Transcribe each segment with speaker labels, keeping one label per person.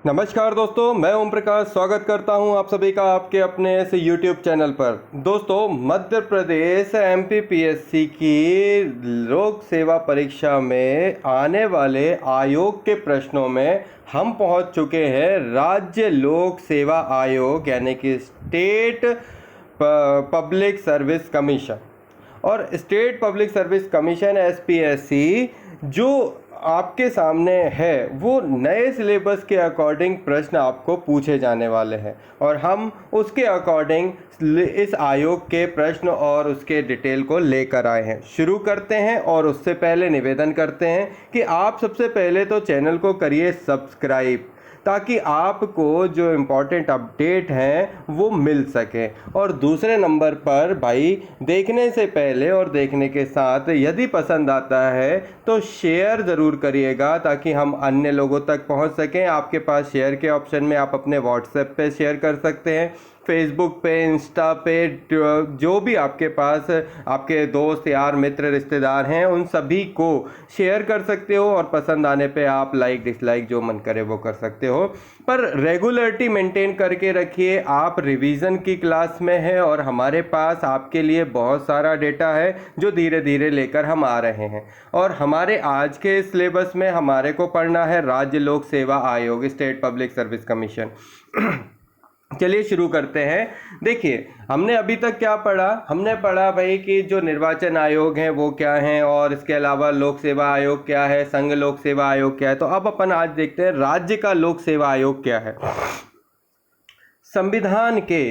Speaker 1: नमस्कार दोस्तों, मैं ओम प्रकाश स्वागत करता हूं आप सभी का आपके अपने इस YouTube चैनल पर। दोस्तों, मध्य प्रदेश MPPSC की लोक सेवा परीक्षा में आने वाले आयोग के प्रश्नों में हम पहुंच चुके हैं राज्य लोक सेवा आयोग यानी कि स्टेट पब्लिक सर्विस कमीशन। और state public service commission SPSC जो आपके सामने है वो नए सिलेबस के अकॉर्डिंग प्रश्न आपको पूछे जाने वाले हैं और हम उसके अकॉर्डिंग इस आयोग के प्रश्न और उसके डिटेल को लेकर आए हैं। शुरू करते हैं और उससे पहले निवेदन करते हैं कि आप सबसे पहले तो चैनल को करिए सब्सक्राइब, ताकि आपको जो इम्पोर्टेंट अपडेट हैं वो मिल सके। और दूसरे नंबर पर भाई, देखने से पहले और देखने के साथ यदि पसंद आता है तो शेयर ज़रूर करिएगा ताकि हम अन्य लोगों तक पहुंच सकें। आपके पास शेयर के ऑप्शन में आप अपने व्हाट्सएप पे शेयर कर सकते हैं, फेसबुक पे, इंस्टा पे, जो भी आपके पास आपके दोस्त यार मित्र रिश्तेदार हैं उन सभी को शेयर कर सकते हो। और पसंद आने पे आप लाइक डिसलाइक जो मन करे वो कर सकते हो, पर रेगुलरिटी मेंटेन करके रखिए। आप रिवीजन की क्लास में हैं और हमारे पास आपके लिए बहुत सारा डेटा है जो धीरे धीरे लेकर हम आ रहे हैं। और हमारे आज के सिलेबस में हमारे को पढ़ना है राज्य लोक सेवा आयोग, स्टेट पब्लिक सर्विस कमीशन। चलिए शुरू करते हैं। देखिए, हमने अभी तक क्या पढ़ा? हमने पढ़ा भाई कि जो निर्वाचन आयोग हैं वो क्या हैं, और इसके अलावा लोक सेवा आयोग क्या है, संघ लोक सेवा आयोग क्या है। तो अब अपन आज देखते हैं राज्य का लोक सेवा आयोग क्या है। संविधान के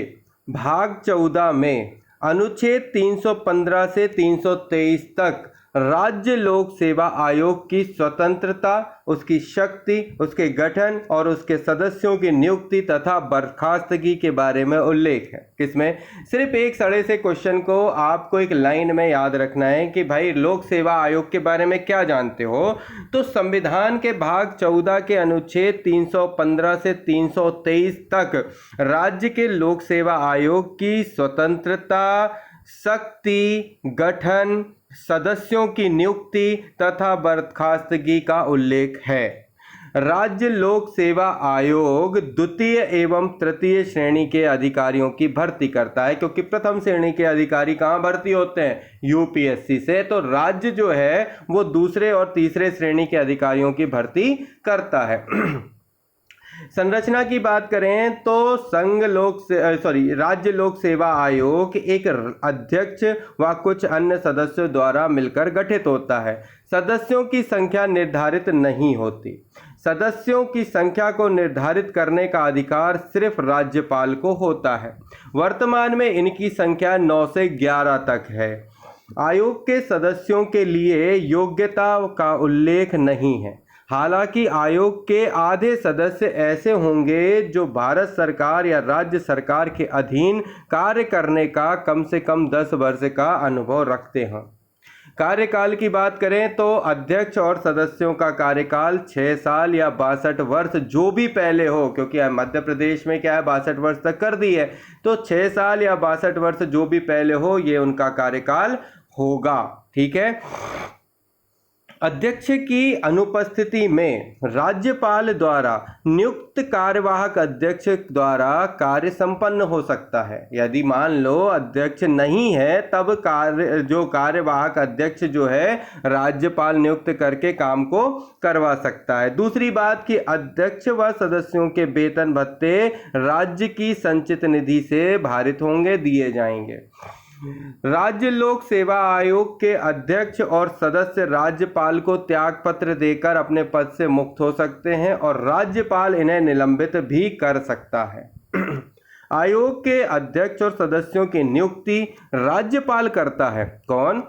Speaker 1: भाग 14 में अनुच्छेद 315 से 323 तक राज्य लोक सेवा आयोग की स्वतंत्रता, उसकी शक्ति, उसके गठन और उसके सदस्यों की नियुक्ति तथा बर्खास्तगी के बारे में उल्लेख है। किसमें? सिर्फ एक सड़े से क्वेश्चन को आपको एक लाइन में याद रखना है कि भाई लोक सेवा आयोग के बारे में क्या जानते हो। तो संविधान के भाग 14 के अनुच्छेद 315 से 323 तक राज्य के लोक सेवा आयोग की स्वतंत्रता, शक्ति, गठन, सदस्यों की नियुक्ति तथा बर्खास्तगी का उल्लेख है। राज्य लोक सेवा आयोग द्वितीय एवं तृतीय श्रेणी के अधिकारियों की भर्ती करता है, क्योंकि प्रथम श्रेणी के अधिकारी कहाँ भर्ती होते हैं? UPSC से। तो राज्य जो है वो दूसरे और तीसरे श्रेणी के अधिकारियों की भर्ती करता है। संरचना की बात करें तो राज्य लोक सेवा आयोग एक अध्यक्ष व कुछ अन्य सदस्यों द्वारा मिलकर गठित होता है। सदस्यों की संख्या निर्धारित नहीं होती। सदस्यों की संख्या को निर्धारित करने का अधिकार सिर्फ राज्यपाल को होता है। वर्तमान में इनकी संख्या 9 से 11 तक है। आयोग के सदस्यों के लिए योग्यता का उल्लेख नहीं है। हालांकि आयोग के आधे सदस्य ऐसे होंगे जो भारत सरकार या राज्य सरकार के अधीन कार्य करने का कम से कम 10 वर्ष का अनुभव रखते हैं। कार्यकाल की बात करें तो अध्यक्ष और सदस्यों का कार्यकाल 6 साल या 62 वर्ष जो भी पहले हो, क्योंकि मध्य प्रदेश में क्या है 62 वर्ष तक कर दी है, तो 6 साल या 62 वर्ष जो भी पहले हो ये उनका कार्यकाल होगा। ठीक है। अध्यक्ष की अनुपस्थिति में राज्यपाल द्वारा नियुक्त कार्यवाहक अध्यक्ष द्वारा कार्य संपन्न हो सकता है। यदि मान लो अध्यक्ष नहीं है तब कार्यवाहक अध्यक्ष जो है राज्यपाल नियुक्त करके काम को करवा सकता है। दूसरी बात कि अध्यक्ष व सदस्यों के वेतन भत्ते राज्य की संचित निधि से भारित होंगे, दिए जाएंगे। राज्य लोक सेवा आयोग के अध्यक्ष और सदस्य राज्यपाल को त्याग पत्र देकर अपने पद से मुक्त हो सकते हैं और राज्यपाल इन्हें निलंबित भी कर सकता है। आयोग के अध्यक्ष और सदस्यों की नियुक्ति राज्यपाल करता है। कौन?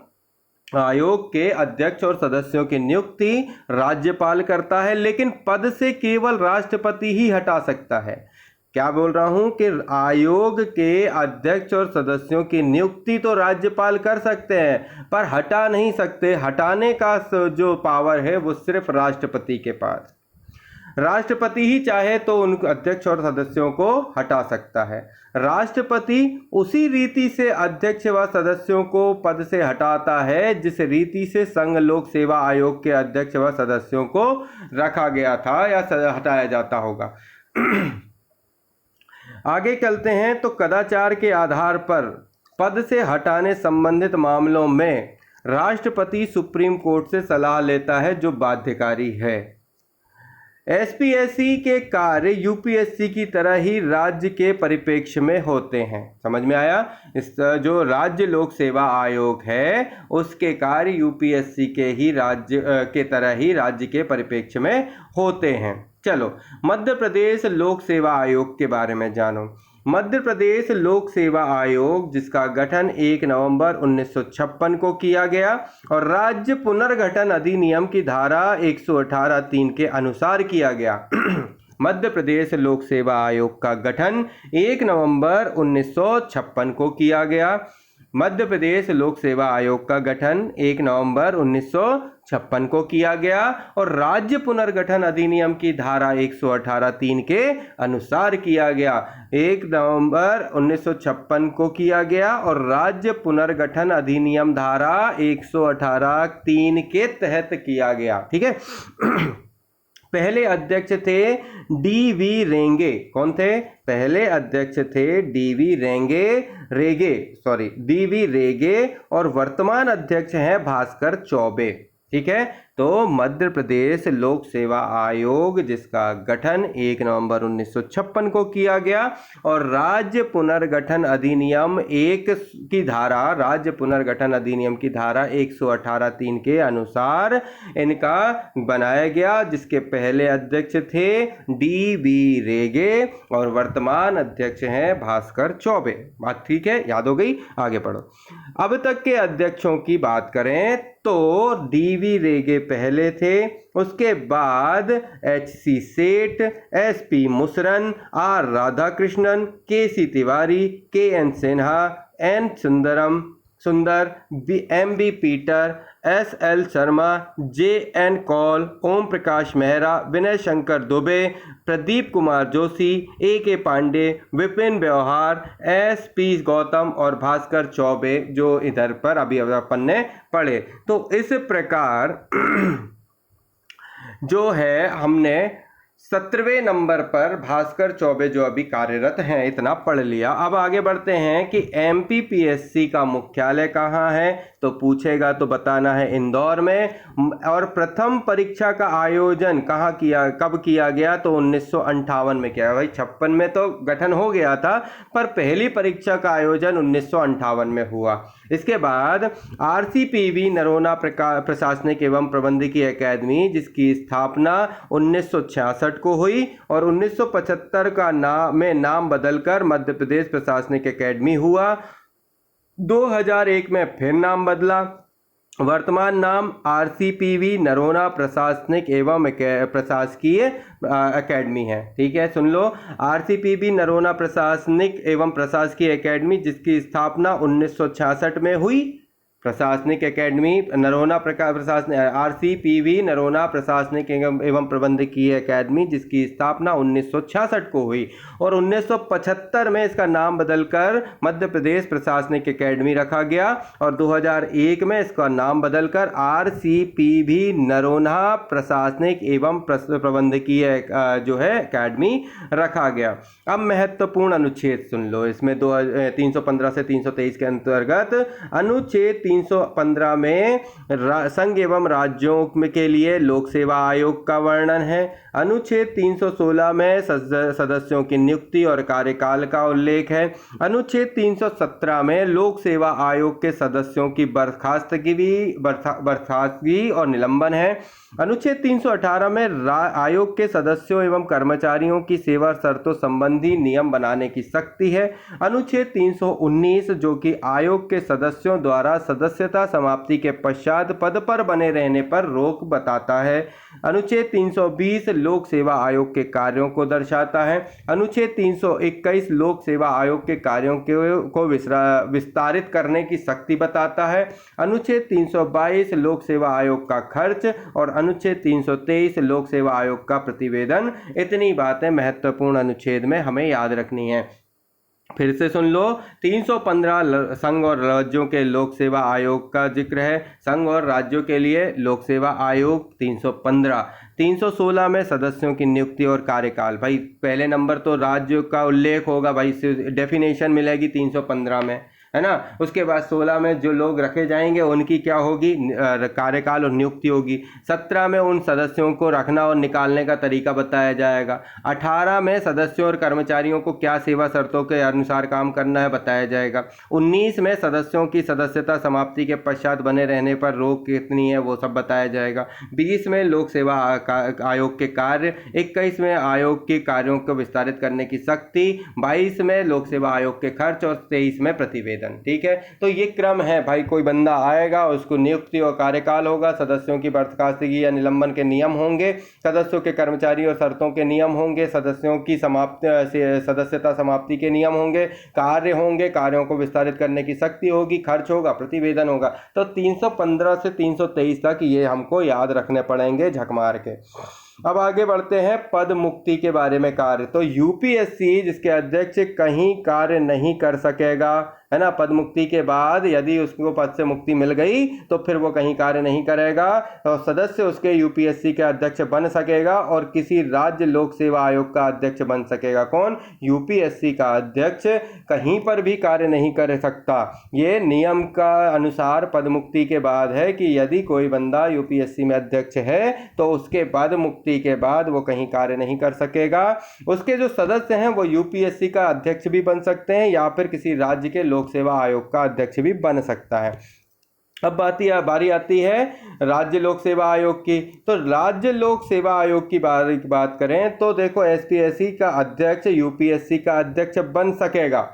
Speaker 1: आयोग के अध्यक्ष और सदस्यों की नियुक्ति राज्यपाल करता है, लेकिन पद से केवल राष्ट्रपति ही हटा सकता है। क्या बोल रहा हूं कि आयोग के अध्यक्ष और सदस्यों की नियुक्ति तो राज्यपाल कर सकते हैं पर हटा नहीं सकते। हटाने का जो पावर है वो सिर्फ राष्ट्रपति के पास। राष्ट्रपति ही चाहे तो उन अध्यक्ष और सदस्यों को हटा सकता है। राष्ट्रपति उसी रीति से अध्यक्ष व सदस्यों को पद से हटाता है जिस रीति से संघ लोक सेवा आयोग के अध्यक्ष व सदस्यों को रखा गया था या हटाया जाता होगा। आगे चलते हैं तो कदाचार के आधार पर पद से हटाने संबंधित मामलों में राष्ट्रपति सुप्रीम कोर्ट से सलाह लेता है जो बाध्यकारी है। एसपीएससी के कार्य यूपीएससी की तरह ही राज्य के परिप्रेक्ष्य में होते हैं। समझ में आया? इस जो राज्य लोक सेवा आयोग है उसके कार्य यूपीएससी के ही राज्य के तरह ही राज्य के परिप्रेक्ष्य में होते हैं। चलो मध्य प्रदेश लोक सेवा आयोग के बारे में जानो। मध्य प्रदेश लोक सेवा आयोग जिसका गठन 1 नवंबर 1956 को किया गया और राज्य पुनर्गठन अधिनियम की धारा 118(3) के अनुसार किया गया। मध्य प्रदेश लोक सेवा आयोग का गठन 1 नवंबर 1956 को किया गया। मध्य प्रदेश लोक सेवा आयोग का गठन 1 नवंबर 1956 को किया गया और राज्य पुनर्गठन अधिनियम की धारा 118(3) के अनुसार किया गया। 1 नवंबर 1956 को किया गया और राज्य पुनर्गठन अधिनियम धारा 118(3) के तहत किया गया। ठीक है। पहले अध्यक्ष थे डीवी रेंगे। कौन थे? पहले अध्यक्ष थे डीवी रेगे और वर्तमान अध्यक्ष हैं भास्कर चौबे। ठीक है। तो मध्य प्रदेश लोक सेवा आयोग जिसका गठन 1 नवंबर 1956 को किया गया और राज्य पुनर्गठन अधिनियम राज्य पुनर्गठन अधिनियम की धारा 118(3) के अनुसार इनका बनाया गया, जिसके पहले अध्यक्ष थे डीवी रेगे और वर्तमान अध्यक्ष हैं भास्कर चौबे। बात ठीक है, याद हो गई? आगे पढ़ो। अब तक के अध्यक्षों की बात करें तो डीवी रेगे पहले थे, उसके बाद HC Seth, SP Musaran, R Radhakrishnan, KC Tiwari, KN Sinha, N Sundar, MB Peter, SL Sharma, JN Kaul, Om Prakash Mehra, Vinay Shankar Dubey, Pradeep Kumar Joshi, AK Pandey, Vipin Vyavahar, SP Gautam और भास्कर चौबे, जो इधर पर अभी अपन ने पढ़े। तो इस प्रकार जो है हमने 17वें नंबर पर भास्कर चौबे जो अभी कार्यरत हैं, इतना पढ़ लिया। अब आगे बढ़ते हैं कि एमपीपीएससी का मुख्यालय कहाँ है, तो पूछेगा तो बताना है इंदौर में। और प्रथम परीक्षा का आयोजन कब किया गया, तो 1958 में किया। भाई 56 में तो गठन हो गया था, पर पहली परीक्षा का आयोजन 1958 में हुआ। इसके बाद आरसीपीवी नरोना प्रशासनिक एवं प्रबंधकीय अकादमी जिसकी स्थापना 1966 को हुई और 1975 का नाम बदलकर मध्य प्रदेश प्रशासनिक अकादमी हुआ। 2001 में फिर नाम बदला। वर्तमान नाम आरसीपीवी नरोना प्रशासनिक एवं प्रशासकीय अकेडमी है। ठीक है, सुन लो। आरसीपीवी नरोना प्रशासनिक एवं प्रशासकीय अकेडमी जिसकी स्थापना 1966 में हुई। प्रशासनिक अकेडमी नरोना आरसीपीवी नरोना प्रशासनिक एवं प्रबंधकीय अकेडमी जिसकी स्थापना 1966 को हुई और 1975 में इसका नाम बदलकर मध्य प्रदेश प्रशासनिक अकेडमी रखा गया और 2001 में इसका नाम बदलकर आरसीपीवी नरोना प्रशासनिक एवं प्रबंधकीय जो है अकेडमी रखा गया। अब महत्वपूर्ण अनुच्छेद सुन लो। इसमें 315 से 323 के अंतर्गत अनुच्छेद 315 में संघ एवं राज्यों के लिए लोक सेवा आयोग का वर्णन है। अनुच्छेद 316 में सदस्यों की नियुक्ति और कार्यकाल का उल्लेख है। अनुच्छेद 317 में लोक सेवा आयोग के सदस्यों की बर्खास्तगी और निलंबन है। अनुच्छेद 318 में आयोग के सदस्यों एवं कर्मचारियों की सेवा शर्तों संबंधी नियम बनाने की शक्ति है। अनुच्छेद 319 जो कि आयोग के सदस्यों द्वारा सदस्यता समाप्ति के पश्चात पद पर बने रहने पर रोक बताता है। अनुच्छेद 320 लोक सेवा आयोग के कार्यों को दर्शाता है। अनुच्छेद 321 लोक सेवा आयोग के कार्यों को विस्तारित करने की शक्ति बताता है। अनुच्छेद 322 लोक सेवा आयोग का खर्च और अनुच्छेद 323 लोक सेवा आयोग का प्रतिवेदन। इतनी बातें महत्वपूर्ण अनुच्छेद में हमें याद रखनी है। फिर से सुन लो, 315 संघ और राज्यों के लोक सेवा आयोग का जिक्र है। संघ और राज्यों के लिए लोक सेवा आयोग 315। 316 में सदस्यों की नियुक्ति और कार्यकाल। भाई पहले नंबर तो राज्य का उल्लेख होगा, भाई डेफिनेशन मिलेगी 315 में, है ना। उसके बाद 16 में जो लोग रखे जाएंगे उनकी क्या होगी, कार्यकाल और नियुक्ति होगी। 17 में उन सदस्यों को रखना और निकालने का तरीका बताया जाएगा। 18 में सदस्यों और कर्मचारियों को क्या सेवा शर्तों के अनुसार काम करना है बताया जाएगा। 19 में सदस्यों की सदस्यता समाप्ति के पश्चात बने रहने पर रोक कितनी है वो सब बताया जाएगा। 20 में लोक सेवा आयोग के कार्य। 21 में आयोग के कार्यों को विस्तारित करने की शक्ति। 22 में लोक सेवा आयोग के खर्च और 23 में प्रतिवेदन। ठीक है, तो ये क्रम है भाई। कोई बंदा आएगा, उसको नियुक्ति और कार्यकाल होगा, सदस्यों की बर्खास्तगी या निलंबन के नियम होंगे, सदस्यों के कर्मचारी और शर्तों के नियम होंगे, सदस्यों की सदस्यता समाप्ति के नियम होंगे, कार्य होंगे, कार्यों को विस्तारित करने की शक्ति होगी, खर्च होगा, प्रतिवेदन होगा। तो 315 से 323 तक ये हमको याद रखने पड़ेंगे झक मार के। अब आगे बढ़ते हैं पद मुक्ति के बारे में। कार्य तो यूपीएससी जिसके अध्यक्ष कहीं कार्य नहीं कर सकेगा, है ना। पद मुक्ति के बाद यदि उसको पद से मुक्ति मिल गई तो फिर वो कहीं कार्य नहीं करेगा, तो सदस्य उसके यूपीएससी के अध्यक्ष बन सकेगा और किसी राज्य लोक सेवा आयोग का अध्यक्ष बन सकेगा। कौन? यूपीएससी का अध्यक्ष कहीं पर भी कार्य नहीं कर सकता। ये नियम का अनुसार पद मुक्ति के बाद है कि यदि कोई बंदा यूपीएससी में अध्यक्ष है तो उसके पद मुक्ति के बाद वो कहीं कार्य नहीं कर सकेगा। उसके जो सदस्य हैं वो यूपीएससी का अध्यक्ष भी बन सकते हैं या फिर किसी राज्य के लोक सेवा आयोग का अध्यक्ष भी बन सकता है। अब बारी आती है राज्य लोक सेवा आयोग की। तो राज्य लोक सेवा आयोग की बात करें तो देखो, एसपीएससी का अध्यक्ष यूपीएससी का अध्यक्ष बन सकेगा।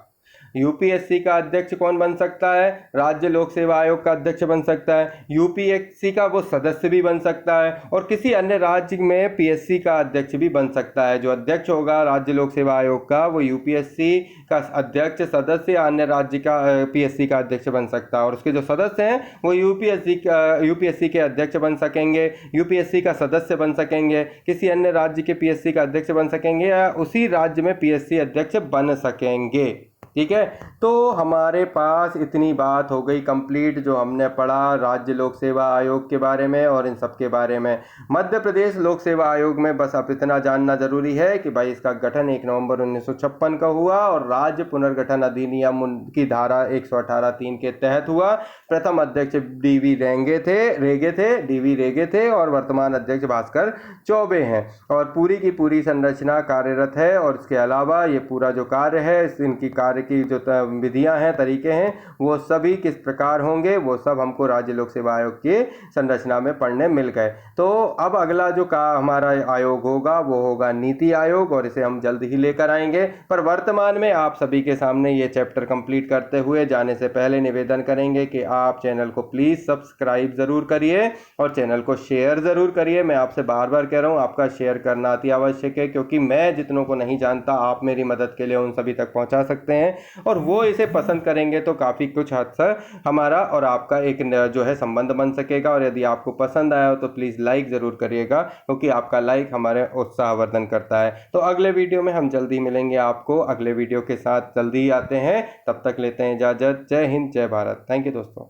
Speaker 1: यूपीएससी का अध्यक्ष कौन बन सकता है? राज्य लोक सेवा आयोग का अध्यक्ष बन सकता है। यूपीएससी का वो सदस्य भी बन सकता है और किसी अन्य राज्य में पीएससी का अध्यक्ष भी बन सकता है। जो अध्यक्ष होगा राज्य लोक सेवा आयोग का वो यूपीएससी का अध्यक्ष, सदस्य या अन्य राज्य का पीएससी का अध्यक्ष बन सकता है और उसके जो सदस्य हैं वो यूपीएससी के अध्यक्ष बन सकेंगे, यूपीएससी का सदस्य बन सकेंगे, किसी अन्य राज्य के पीएससी का अध्यक्ष बन सकेंगे या उसी राज्य में पीएससी अध्यक्ष बन सकेंगे। ठीक है, तो हमारे पास इतनी बात हो गई कंप्लीट जो हमने पढ़ा राज्य लोक सेवा आयोग के बारे में और इन सब के बारे में। मध्य प्रदेश लोक सेवा आयोग में बस अब इतना जानना जरूरी है कि भाई इसका गठन 1 नवंबर 1956 का हुआ और राज्य पुनर्गठन अधिनियम की धारा 118(3) के तहत हुआ। प्रथम अध्यक्ष डीवी रेगे थे और वर्तमान अध्यक्ष भास्कर चौबे हैं और पूरी की पूरी संरचना कार्यरत है। और इसके अलावा ये पूरा जो कार्य है, इनकी कार्य की जो विधियां हैं, तरीके हैं, वो सभी किस प्रकार होंगे वो सब हमको राज्य लोक सेवा आयोग की संरचना में पढ़ने मिल गए। तो अब अगला जो हमारा आयोग होगा वो होगा नीति आयोग और इसे हम जल्द ही लेकर आएंगे। पर वर्तमान में आप सभी के सामने ये चैप्टर कंप्लीट करते हुए जाने से पहले निवेदन करेंगे कि आप चैनल को प्लीज़ सब्सक्राइब ज़रूर करिए और चैनल को शेयर ज़रूर करिए। मैं आपसे बार बार कह रहा हूँ, आपका शेयर करना अति आवश्यक है क्योंकि मैं जितनों को नहीं जानता आप मेरी मदद के लिए उन सभी तक पहुँचा सकते हैं और वो इसे पसंद करेंगे तो काफ़ी कुछ हद तक हमारा और आपका एक जो है संबंध बन सकेगा। और यदि आपको पसंद आया हो तो प्लीज़ लाइक ज़रूर करिएगा क्योंकि आपका लाइक हमारे उत्साहवर्धन करता है। तो अगले वीडियो में हम जल्दी मिलेंगे, आपको अगले वीडियो के साथ जल्दी आते हैं। तब तक लेते हैं इजाज़त। जय हिंद, जय भारत। थैंक यू दोस्तों।